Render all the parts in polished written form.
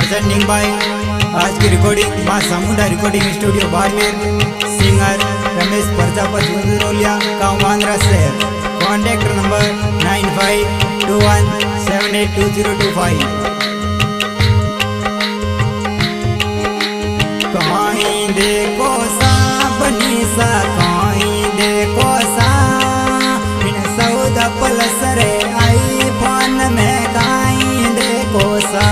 Presenting by आज की recording मां Samunda recording studio Barmer. Singer Ramesh Prajapati Gundroliya गाँव मांगरा शहर। Contact number 9521782025। कहीं देखो साबनी सा कहीं देखो सा इन सौदा पलसरे आई पान में कहीं देखो सा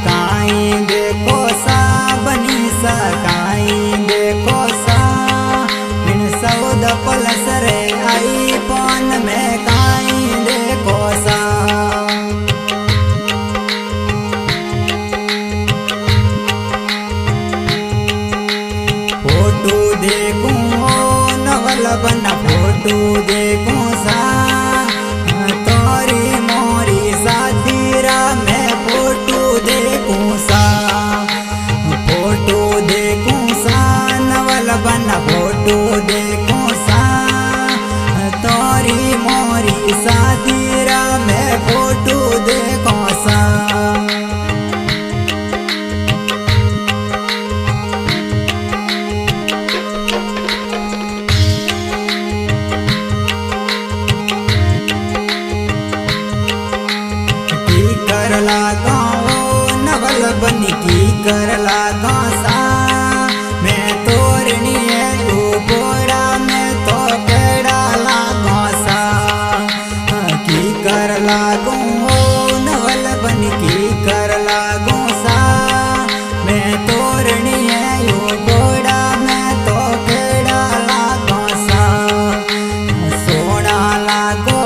कहीं देखो साबनी सा कहीं देखो सा इन सौदा पलसरे आई पान में कहीं देखो सा। फोटो देखूं नवल बना फोटो देखूं सा तोरी मोरी साथीरा मैं फोटो देखूं सा। फोटो देखूं सा नवल बना फोटो देखूं सा तोरी मोरी साथीरा मैं फोटो देखूं सा। कर लागा नवल बनी की कर लागा सा मैं तोरनी है तू बोरा में तो केड़ा लागा सा की कर लागू नवल बनी की कर लागू सा मैं तोरनी है यू बोरा में तो केड़ा लागा सा। सोना लागो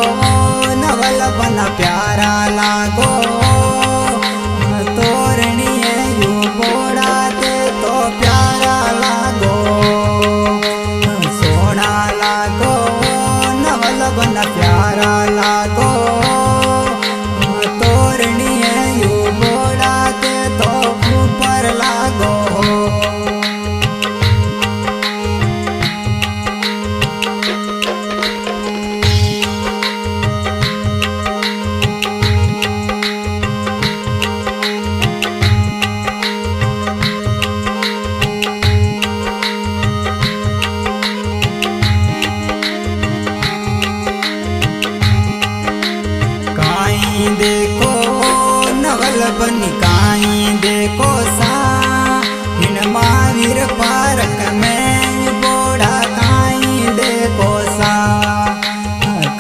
नवल बना प्यारा लागो तोरनी है यू बोड़ा दे तो प्यारा लागो। सोना लागो नवल बना प्यारा लागो तोरनी है यू बोड़ा दे तो ऊपर लागो। काहीं देखो नवल बनी काहीं देखो सा इन महावीर पार्क में बोड़ा काहीं देखो सा।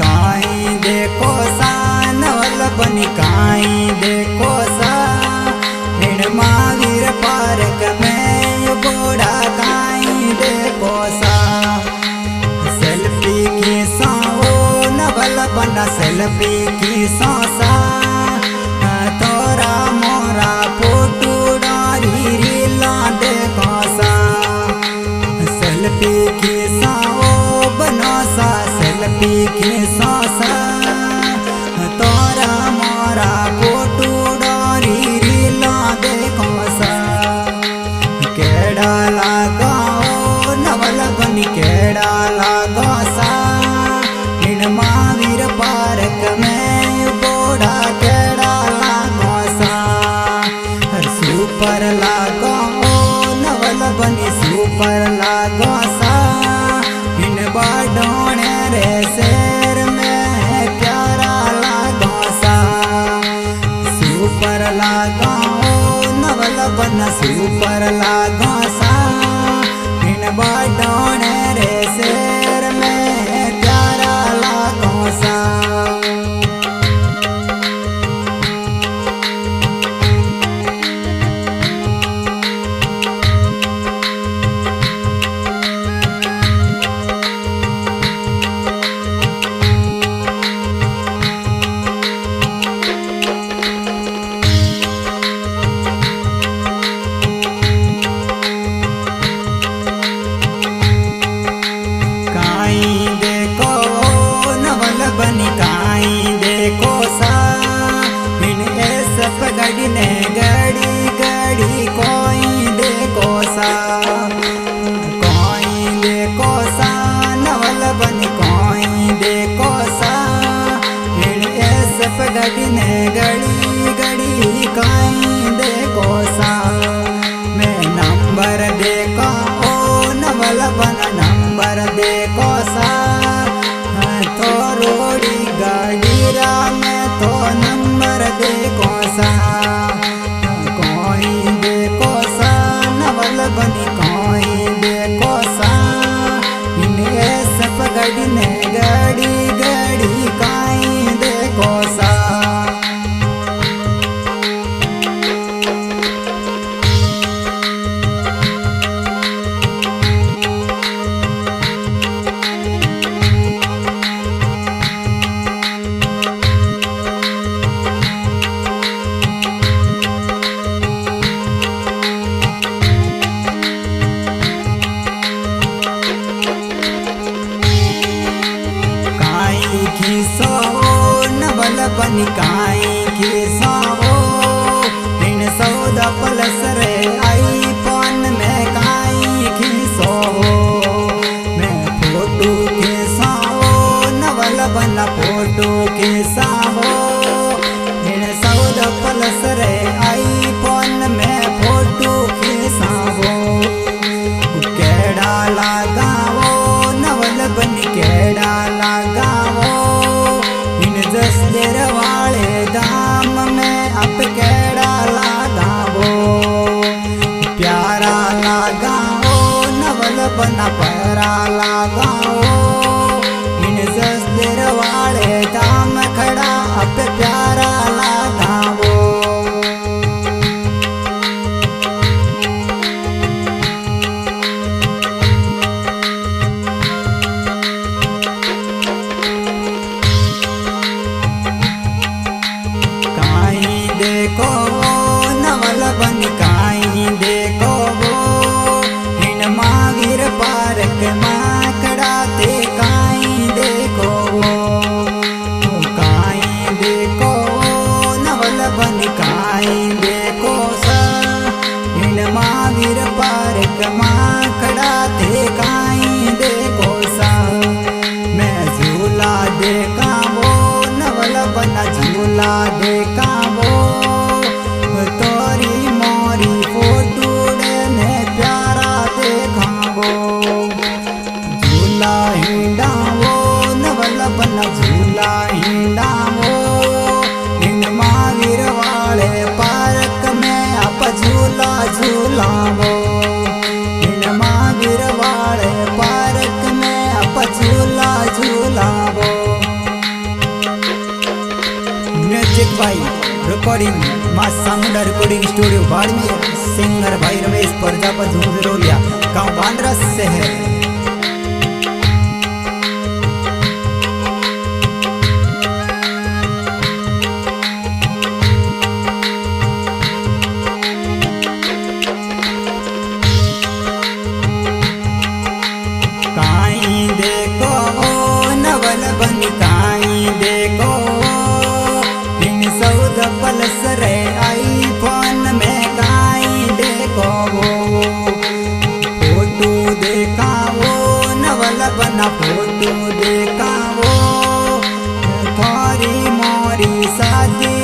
काहीं देखो सा नवल बनी काहीं देखो सा इन महावीर पार्क में बोड़ा काहीं देखो सा। सेल्फी की साओ नवल बना सेल्फी की सासा तोरा मोरा फोटो डारी रीला देखो सा। सेल्फी की साओ बनो सा सेल्फी की सासा तोरा मोरा फोटो डारी रीला देखो सा। केड़ा लागा नवल बनी केड़ा लागा सा इन महावीर पार्क में बोड़ा केड़ा लागो सा। सुपर लागो नवल बनी सुपर लागो सा इन बाडोने रे शेर में प्यारा लागो सा। सुपर लागो नवल बना सुपर लागो सा इन बाडोने रे शेर में प्यारा लागो सा। काहीं देखो नवल बनी काहीं देखो सा इन ऐसा पगड़ी ने गड़ी गड़ी कोई देखो सा। कोई देखो सा नवल बनी कोई देखो सा इन ऐसा पगड़ी ने गड़ी गड़ी कोई घोड़ी गाड़ीरा में तो नंबर देखो सा कोई देखो सा नवल बनी कोई देखो सा इन्हें सब गड़ी ने गड़ी गड़ी काई देखो सा खीसो नवल बनी काई खीसो इन सौदा पलस रे आई पान में काई खीसो मैं फोटो खीसो नवल बना फोटो खीसो इन सौदा पलस रे आई पान में फोटो खीसो केड़ा लगाओ नवल बनी केड़ा लगाओ जसदेर वाले दाम में अब केड़ा लगाओ प्यारा लगाओ नवल बना प्यारा लगाओ इन जसदेर वाले दाम खड़ा अब प्यारा लगाओ देखो नवल बनी काई देखो इन महावीर पार्क माकड़ा ते काई देखो काई देखो नवल बनी काई देखो सा इन महावीर पार्क माकड़ा ते काई देखो सा मैं झूला देखा वो नवल बना झूला देखा वो तोरी मोरी फोटो ने प्यारा देखावो झूला हिंडावो नवल बना झूला हिंडावो इन महावीर वाले पार्क में आप झूला झूलावो इन महावीर वाले पार्क में आप झूला झूलावो म्यूजिक भाई रिकॉर्डिंग मां Samunda recording studio Barmer singer भाई रमेश प्रजापति झुंझुनोलिया गांव बांद्रा शहर काई देखो नवल बनी काई देखो सौदा पलस रे आई फोन में काई देखो फोटो देखाओ नवल बना फोटो देखाओ थोरी मोरी शादी